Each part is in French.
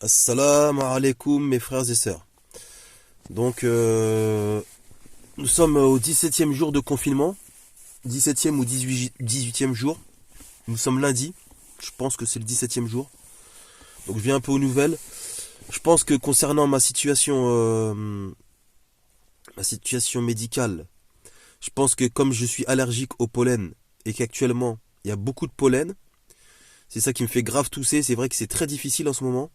Assalamu alaikum mes frères et sœurs. Donc nous sommes au 17e jour de confinement, 17e ou 18e jour. Nous sommes lundi, je pense que c'est le 17e jour. Donc je viens un peu aux nouvelles. Je pense que concernant ma situation médicale, je pense que comme je suis allergique au pollen et qu'actuellement il y a beaucoup de pollen, c'est ça qui me fait grave tousser. C'est vrai que c'est très difficile en ce moment.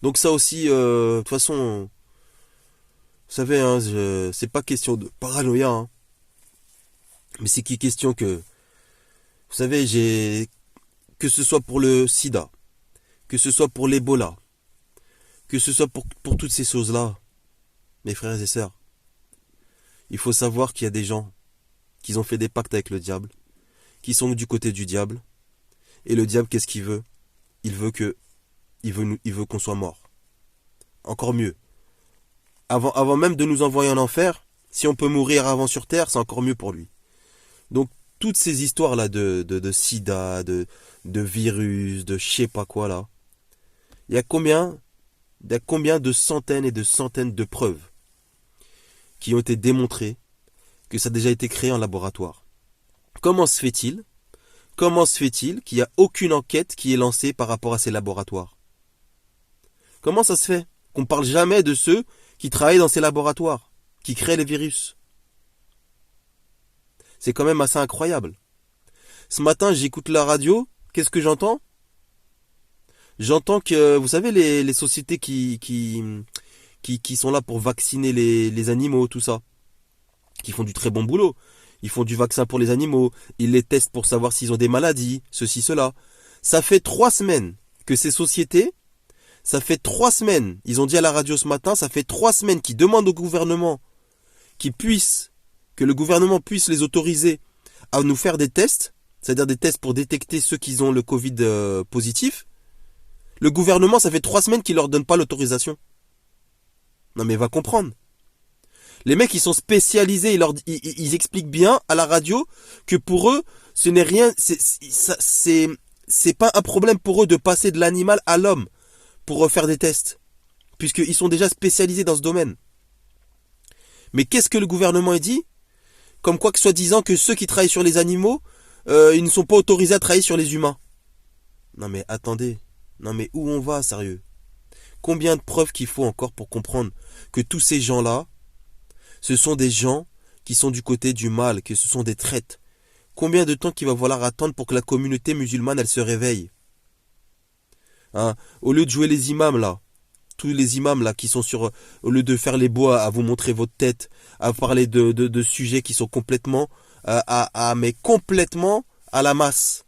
Donc ça aussi, de toute façon, vous savez, hein, c'est pas question de paranoïa, hein, mais c'est qui question que, vous savez, que ce soit pour le sida, que ce soit pour l'Ebola, que ce soit pour toutes ces choses-là, mes frères et sœurs, il faut savoir qu'il y a des gens qui ont fait des pactes avec le diable, qui sont du côté du diable, et le diable, qu'est-ce qu'il veut? Il veut que, il veut qu'on soit mort. Encore mieux. Avant même de nous envoyer en enfer, si on peut mourir avant sur terre, c'est encore mieux pour lui. Donc, toutes ces histoires-là de sida, de virus, de je sais pas quoi là, il y a combien, il y a combien de centaines et de centaines de preuves qui ont été démontrées que ça a déjà été créé en laboratoire. Comment se fait-il Comment se fait-il qu'il n'y a aucune enquête qui est lancée par rapport à ces laboratoires? Comment ça se fait qu'on parle jamais de ceux qui travaillent dans ces laboratoires, qui créent les virus? C'est quand même assez incroyable. Ce matin, j'écoute la radio, qu'est-ce que j'entends? J'entends que, vous savez, les sociétés qui sont là pour vacciner les animaux, tout ça, qui font du très bon boulot. Ils font du vaccin pour les animaux, ils les testent pour savoir s'ils ont des maladies, ceci, cela. Ça fait 3 semaines que ces sociétés, ça fait 3 semaines, ils ont dit à la radio ce matin, ça fait 3 semaines qu'ils demandent au gouvernement que le gouvernement puisse les autoriser à nous faire des tests, c'est-à-dire des tests pour détecter ceux qui ont le Covid positif. Le gouvernement, ça fait 3 semaines qu'il leur donne pas l'autorisation. Non mais va comprendre. Les mecs, ils sont spécialisés, ils expliquent bien à la radio que pour eux, ce n'est rien, c'est pas un problème pour eux de passer de l'animal à l'homme pour refaire des tests, puisqu'ils sont déjà spécialisés dans ce domaine. Mais qu'est-ce que le gouvernement dit? Comme quoi que soi-disant que ceux qui travaillent sur les animaux, ils ne sont pas autorisés à travailler sur les humains. Non mais attendez, non mais où on va, sérieux? Combien de preuves qu'il faut encore pour comprendre que tous ces gens-là, ce sont des gens qui sont du côté du mal, que ce sont des traites. Combien de temps qu'il va falloir attendre pour que la communauté musulmane, elle se réveille? Hein? Au lieu de jouer les imams là, tous les imams là qui sont sur, au lieu de faire les beaux à vous montrer votre tête, à parler de sujets qui sont complètement, mais complètement à la masse.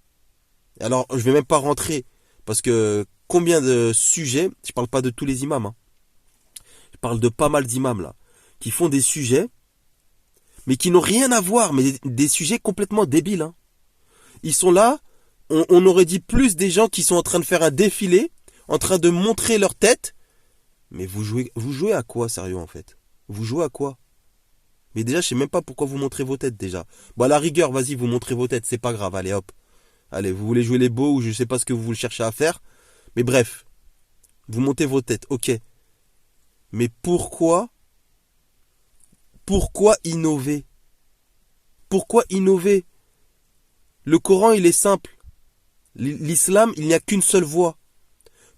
Alors, je vais même pas rentrer, parce que combien de sujets, je parle pas de tous les imams, hein, je parle de pas mal d'imams là, qui font des sujets, mais qui n'ont rien à voir, mais des sujets complètement débiles. Hein. Ils sont là, on aurait dit plus des gens qui sont en train de faire un défilé, en train de montrer leur tête. Mais vous jouez à quoi, sérieux, en fait? Vous jouez à quoi? Mais déjà, je sais même pas pourquoi vous montrez vos têtes, déjà. Bon, à la rigueur, vas-y, vous montrez vos têtes, c'est pas grave, allez, hop. Allez, vous voulez jouer les beaux ou je sais pas ce que vous cherchez à faire. Mais bref, vous montez vos têtes, ok. Mais pourquoi innover? Pourquoi innover? Le Coran, il est simple. L'islam, il n'y a qu'une seule voie.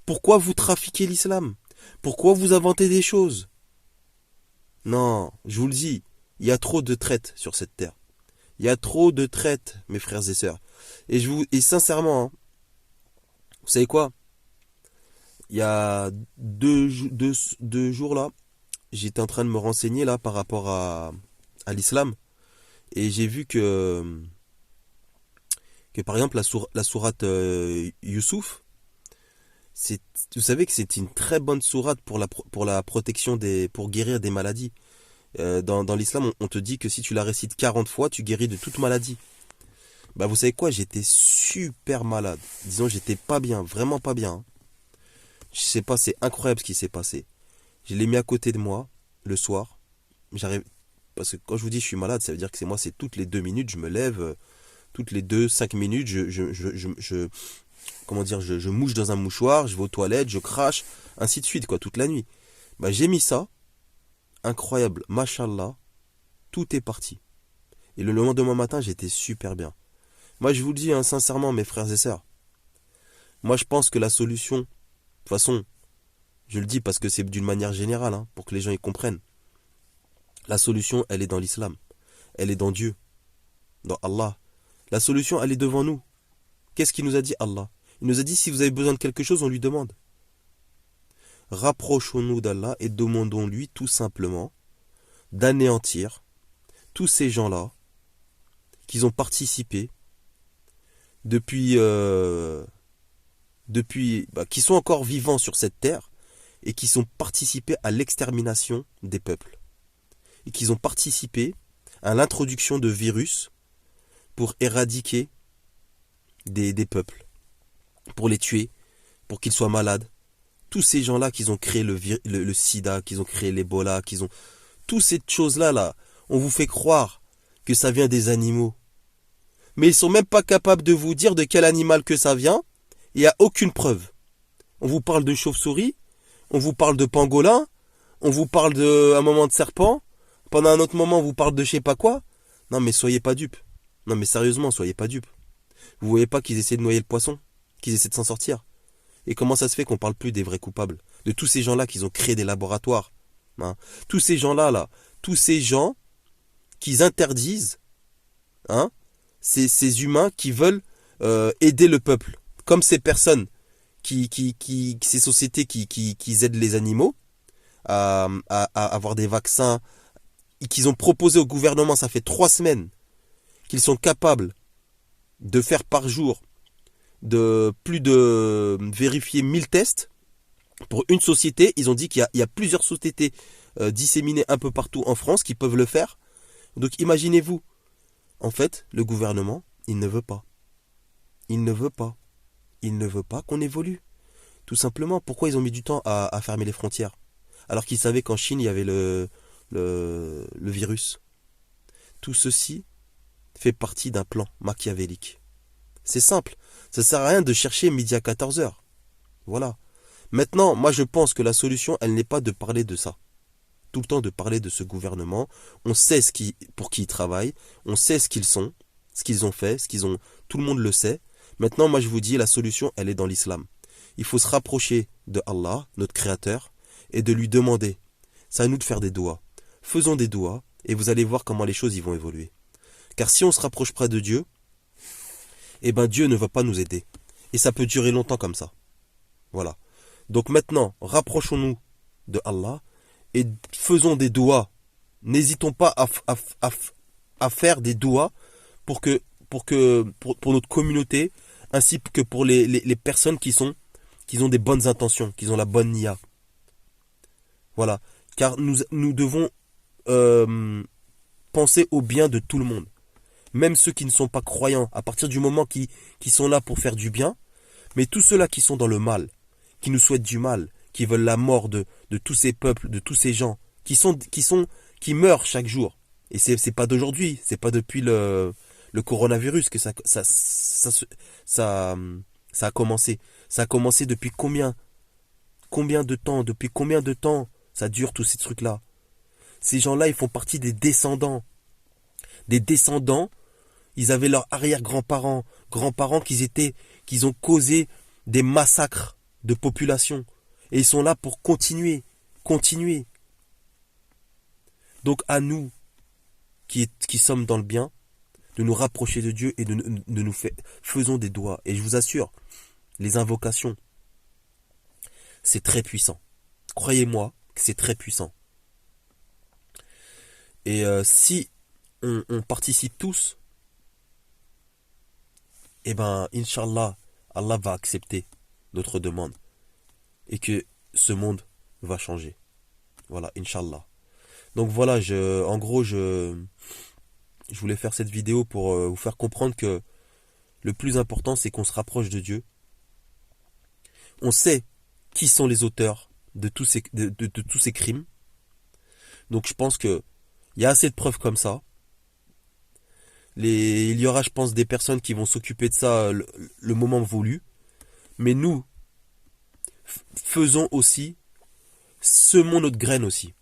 Pourquoi vous trafiquez l'islam? Pourquoi vous inventez des choses? Non, je vous le dis, il y a trop de traites sur cette terre. Il y a trop de traites, mes frères et sœurs. Et sincèrement, hein, vous savez quoi? Il y a deux jours là, j'étais en train de me renseigner là par rapport à l'islam. Et j'ai vu que par exemple la sourate Youssouf, c'est, vous savez que c'est une très bonne sourate pour la protection pour guérir des maladies. Dans l'islam, on te dit que si tu la récites 40 fois, tu guéris de toute maladie. Bah vous savez quoi, j'étais super malade. Disons, j'étais pas bien, vraiment pas bien. Hein. Je sais pas, c'est incroyable ce qui s'est passé. Je l'ai mis à côté de moi le soir. J'arrive parce que quand je vous dis je suis malade, ça veut dire que c'est toutes les 2 minutes, je me lève, toutes les 5 minutes, comment dire, je mouche dans un mouchoir, je vais aux toilettes, je crache, ainsi de suite, quoi, toute la nuit. Bah, j'ai mis ça, incroyable, machallah, tout est parti. Et le lendemain matin, j'étais super bien. Moi, je vous le dis, hein, sincèrement, mes frères et sœurs, moi, je pense que la solution, de toute façon, je le dis parce que c'est d'une manière générale, hein, pour que les gens y comprennent, la solution, elle est dans l'islam, elle est dans Dieu, dans Allah. La solution, elle est devant nous. Qu'est-ce qu'il nous a dit Allah? Il nous a dit, si vous avez besoin de quelque chose, on lui demande. Rapprochons-nous d'Allah et demandons-lui tout simplement d'anéantir tous ces gens-là qui ont participé qui sont encore vivants sur cette terre et qui sont participés à l'extermination des peuples. Et qui ont participé à l'introduction de virus pour éradiquer des peuples, pour les tuer, pour qu'ils soient malades. Tous ces gens-là qui ont créé le sida, qui ont créé l'Ebola, toutes ces choses-là, on vous fait croire que ça vient des animaux. Mais ils sont même pas capables de vous dire de quel animal que ça vient. Il n'y a aucune preuve. On vous parle de chauve-souris, on vous parle de pangolin, on vous parle un moment de serpent, pendant un autre moment on vous parle de je sais pas quoi. Non mais soyez pas dupes. Non mais sérieusement, soyez pas dupes. Vous voyez pas qu'ils essaient de noyer le poisson, qu'ils essaient de s'en sortir. Et comment ça se fait qu'on parle plus des vrais coupables? De tous ces gens-là qui ont créé des laboratoires. Hein, tous ces gens-là, tous ces gens qui interdisent, hein, ces humains qui veulent aider le peuple. Comme ces personnes, ces sociétés qui aident les animaux à avoir des vaccins, et qu'ils ont proposé au gouvernement, ça fait 3 semaines, qu'ils sont capables de faire par jour plus de vérifier 1000 tests pour une société. Ils ont dit qu'il y a plusieurs sociétés disséminées un peu partout en France qui peuvent le faire. Donc imaginez-vous, en fait, le gouvernement, il ne veut pas. Il ne veut pas. Il ne veut pas qu'on évolue. Tout simplement, pourquoi ils ont mis du temps à fermer les frontières? Alors qu'ils savaient qu'en Chine, il y avait le virus. Tout ceci fait partie d'un plan machiavélique. C'est simple. Ça sert à rien de chercher midi à 14 heures. Voilà. Maintenant, moi je pense que la solution, elle n'est pas de parler de ça. Tout le temps de parler de ce gouvernement. On sait pour qui ils travaillent. On sait ce qu'ils sont, ce qu'ils ont fait, tout le monde le sait. Maintenant, moi je vous dis, la solution, elle est dans l'islam. Il faut se rapprocher de Allah, notre créateur, et de lui demander. C'est à nous de faire des doigts. Faisons des doigts, et vous allez voir comment les choses y vont évoluer. Car si on se rapproche près de Dieu, eh ben Dieu ne va pas nous aider. Et ça peut durer longtemps comme ça. Voilà. Donc maintenant, rapprochons-nous de Allah et faisons des doigts. N'hésitons pas à faire des doigts pour notre communauté, ainsi que pour les personnes qui ont des bonnes intentions, qui ont la bonne niya. Voilà. Car nous devons penser au bien de tout le monde. Même ceux qui ne sont pas croyants, à partir du moment qui sont là pour faire du bien, mais tous ceux-là qui sont dans le mal, qui nous souhaitent du mal, qui veulent la mort de tous ces peuples, de tous ces gens, qui meurent chaque jour. Et c'est pas d'aujourd'hui, c'est pas depuis le coronavirus que ça a commencé. Ça a commencé depuis combien de temps? Depuis combien de temps ça dure tous ces trucs-là? Ces gens-là, ils font partie des descendants. Des descendants, ils avaient leurs arrière-grands-parents, grands-parents qu'ils ont causé des massacres de population. Et ils sont là pour continuer. Donc à nous, qui sommes dans le bien, de nous rapprocher de Dieu et de nous faire, faisons des doigts. Et je vous assure, les invocations, c'est très puissant. Croyez-moi que c'est très puissant. Et si on participe tous, eh ben, Inch'Allah, Allah va accepter notre demande. Et que ce monde va changer. Voilà, Inch'Allah. Donc voilà, en gros, je voulais faire cette vidéo pour vous faire comprendre que le plus important, c'est qu'on se rapproche de Dieu. On sait qui sont les auteurs de tous ces crimes. Donc je pense que il y a assez de preuves comme ça. Il y aura, je pense, des personnes qui vont s'occuper de ça le moment voulu. Mais nous, faisons aussi, semons notre graine aussi.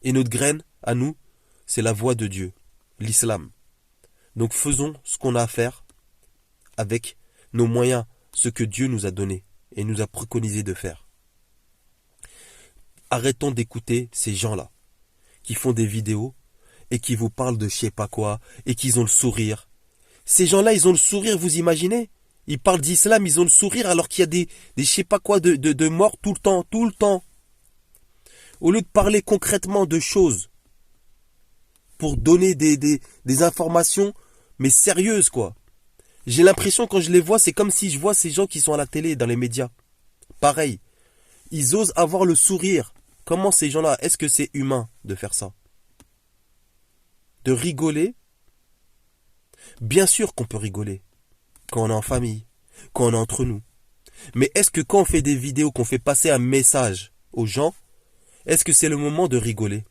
Et notre graine, à nous, c'est la voie de Dieu, l'islam. Donc faisons ce qu'on a à faire avec nos moyens, ce que Dieu nous a donné et nous a préconisé de faire. Arrêtons d'écouter ces gens-là qui font des vidéos et qui vous parlent de je sais pas quoi et qu'ils ont le sourire. Ces gens-là, ils ont le sourire, vous imaginez? Ils parlent d'islam, ils ont le sourire alors qu'il y a des je sais pas quoi de morts tout le temps, tout le temps. Au lieu de parler concrètement de choses pour donner des informations, mais sérieuses quoi. J'ai l'impression quand je les vois, c'est comme si je vois ces gens qui sont à la télé, dans les médias. Pareil, ils osent avoir le sourire. Comment ces gens-là, est-ce que c'est humain de faire ça? De rigoler? Bien sûr qu'on peut rigoler. Quand on est en famille, quand on est entre nous. Mais est-ce que quand on fait des vidéos, qu'on fait passer un message aux gens, est-ce que c'est le moment de rigoler?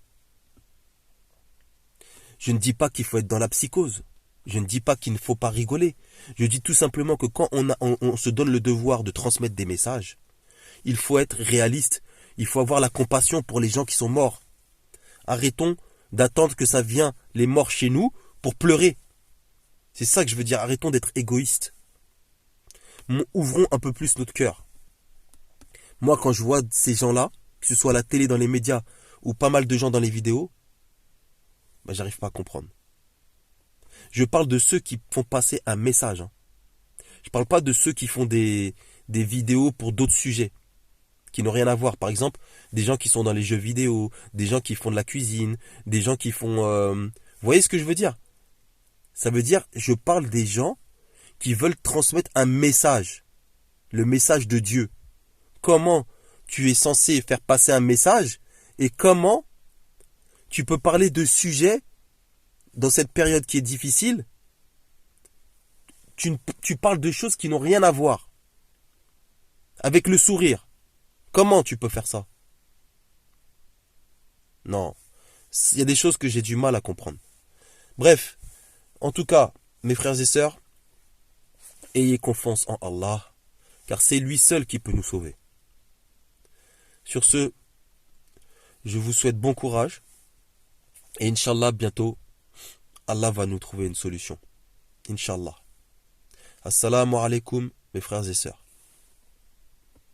Je ne dis pas qu'il faut être dans la psychose. Je ne dis pas qu'il ne faut pas rigoler. Je dis tout simplement que quand on se donne le devoir de transmettre des messages, il faut être réaliste. Il faut avoir la compassion pour les gens qui sont morts. Arrêtons d'attendre que ça vienne les morts chez nous pour pleurer. C'est ça que je veux dire. Arrêtons d'être égoïstes. Ouvrons un peu plus notre cœur. Moi, quand je vois ces gens-là, que ce soit à la télé, dans les médias, ou pas mal de gens dans les vidéos, j'arrive pas à comprendre. Je parle de ceux qui font passer un message. Je parle pas de ceux qui font des vidéos pour d'autres sujets, qui n'ont rien à voir. Par exemple, des gens qui sont dans les jeux vidéo, des gens qui font de la cuisine, des gens qui font... Vous voyez ce que je veux dire? Ça veut dire, je parle des gens qui veulent transmettre un message. Le message de Dieu. Comment tu es censé faire passer un message et comment tu peux parler de sujets dans cette période qui est difficile. Tu parles de choses qui n'ont rien à voir. Avec le sourire. Comment tu peux faire ça? Non. Il y a des choses que j'ai du mal à comprendre. Bref. En tout cas, mes frères et sœurs, ayez confiance en Allah, car c'est lui seul qui peut nous sauver. Sur ce, je vous souhaite bon courage, et Inch'Allah, bientôt, Allah va nous trouver une solution. Inch'Allah. Assalamu alaikum, mes frères et sœurs.